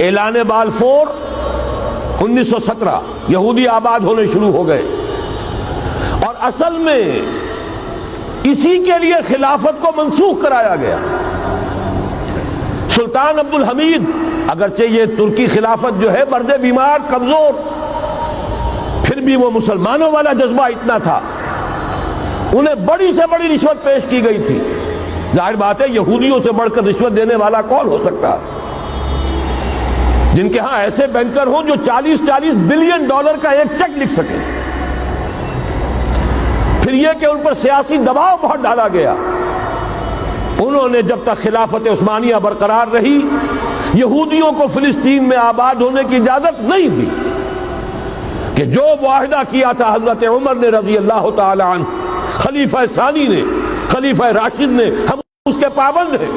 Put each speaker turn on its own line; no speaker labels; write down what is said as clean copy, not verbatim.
اعلان بالفور 1917 یہودی آباد ہونے شروع ہو گئے، اور اصل میں اسی کے لیے خلافت کو منسوخ کرایا گیا۔ سلطان عبد الحمید، اگرچہ یہ ترکی خلافت جو ہے مرد بیمار کمزور، پھر بھی وہ مسلمانوں والا جذبہ اتنا تھا، انہیں بڑی سے بڑی رشوت پیش کی گئی تھی۔ ظاہر بات ہے یہودیوں سے بڑھ کر رشوت دینے والا کون ہو سکتا ہے، جن کے ہاں ایسے بینکر ہوں جو 40 بلین ڈالر کا ایک چیک لکھ سکیں۔ پھر یہ کہ ان پر سیاسی دباؤ بہت ڈالا گیا، انہوں نے جب تک خلافت عثمانیہ برقرار رہی یہودیوں کو فلسطین میں آباد ہونے کی اجازت نہیں دی، کہ جو معاہدہ کیا تھا حضرت عمر نے رضی اللہ تعالی عنہ، خلیفہ ثانی نے، خلیفہ راشد نے، ہم اس کے پابند ہیں۔